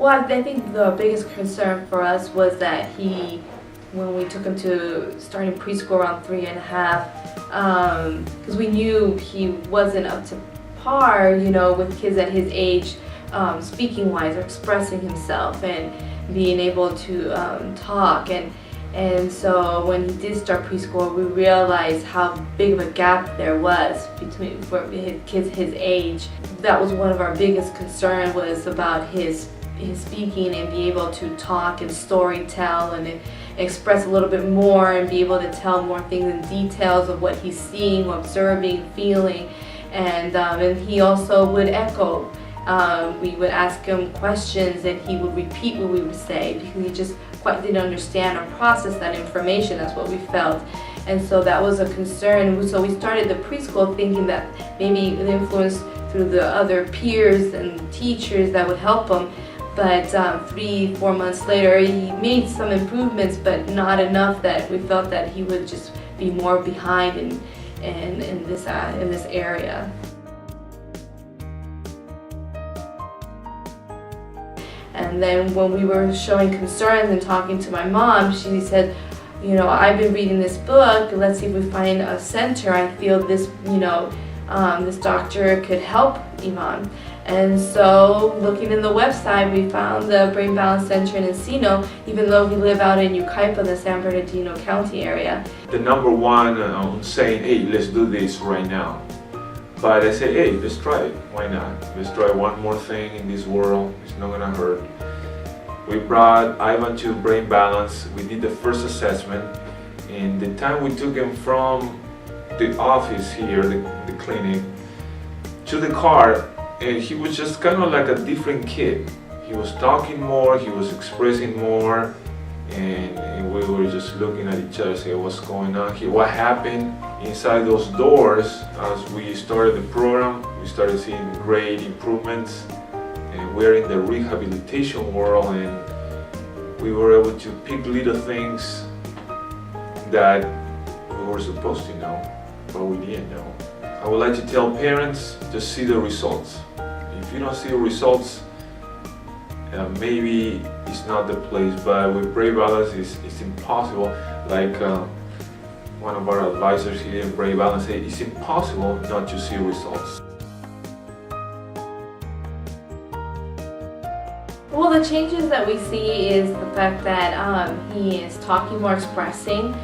Well, I think the biggest concern for us was that when we took him to starting preschool around 3.5, because we knew he wasn't up to par, with kids at his age, speaking wise or expressing himself and being able to talk. And so when he did start preschool, we realized how big of a gap there was between for his kids his age. That was one of our biggest concerns, was about his speaking and be able to talk and story tell and express a little bit more and be able to tell more things in details of what he's seeing, observing, feeling. And he also would echo. We would ask him questions and he would repeat what we would say because he just quite didn't understand or process that information. That's what we felt. And so that was a concern. So we started the preschool thinking that maybe the influence through the other peers and teachers that would help him. But 3-4 months later, he made some improvements, but not enough that we felt that he would just be more behind in this area. And then when we were showing concerns and talking to my mom, she said, I've been reading this book. Let's see if we find a center. I feel this, this doctor could help Ivan. And so looking in the website, we found the Brain Balance Center in Encino, even though we live out in Yucaipa, the San Bernardino County area. The number one saying, hey, let's do this right now. But I say, hey, let's try it. Why not? Let's try one more thing in this world. It's not gonna hurt. We brought Ivan to Brain Balance. We did the first assessment. And the time we took him from the office here, the clinic, to the car, and he was just kind of like a different kid. He was talking more, he was expressing more, and we were just looking at each other saying, what's going on here? What happened inside those doors? As we started the program, we started seeing great improvements, and we're in the rehabilitation world, and we were able to pick little things that we were supposed to know, but we didn't know. I would like to tell parents, just see the results. If you don't see the results, maybe it's not the place, but with Brain Balance it's impossible. Like one of our advisors here in Brain Balance said, it's impossible not to see results. Well, the changes that we see is the fact that he is talking more, expressing.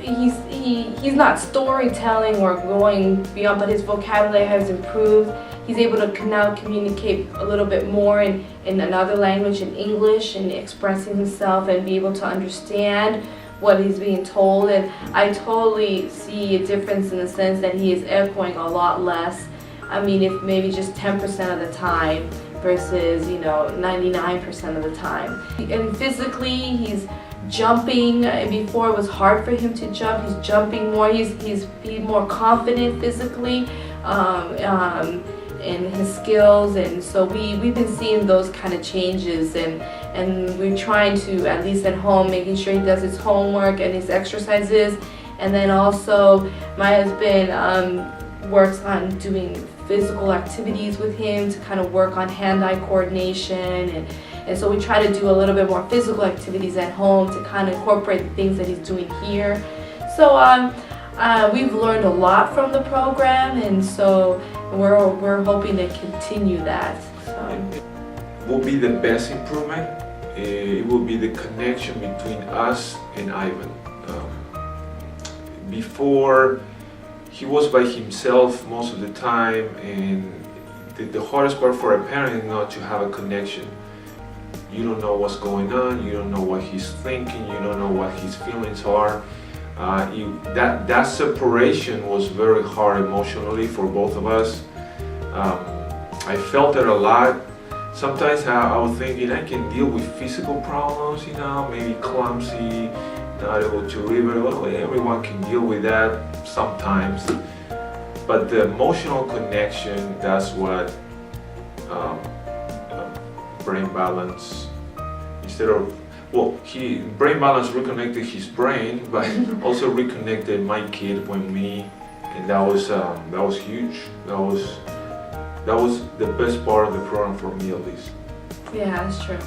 He's not storytelling or going beyond, but his vocabulary has improved. He's able to now communicate a little bit more in another language, in English, and expressing himself and be able to understand what he's being told. And I totally see a difference in the sense that he is echoing a lot less. I mean, if maybe just 10% of the time versus 99% of the time. And physically, he's jumping. Before it was hard for him to jump. He's jumping more. He's being more confident physically in his skills, and so we've been seeing those kind of changes, and we're trying to, at least at home, making sure he does his homework and his exercises, and then also my husband works on doing physical activities with him to kind of work on hand-eye coordination, and so we try to do a little bit more physical activities at home to kind of incorporate the things that he's doing here. So we've learned a lot from the program, and so we're hoping to continue that. So. Will be the best improvement. It will be the connection between us and Ivan. Before, he was by himself most of the time, and the hardest part for a parent is not to have a connection. You don't know what's going on, you don't know what he's thinking, you don't know what his feelings are. That separation was very hard emotionally for both of us. I felt it a lot. Sometimes I was thinking I can deal with physical problems, maybe clumsy, not able to read very well. Everyone can deal with that sometimes. But the emotional connection, that's what Brain Balance, instead of, Brain Balance reconnected his brain, but also reconnected my kid with me, and that was huge. That was the best part of the program for me, at least. Yeah, that's true.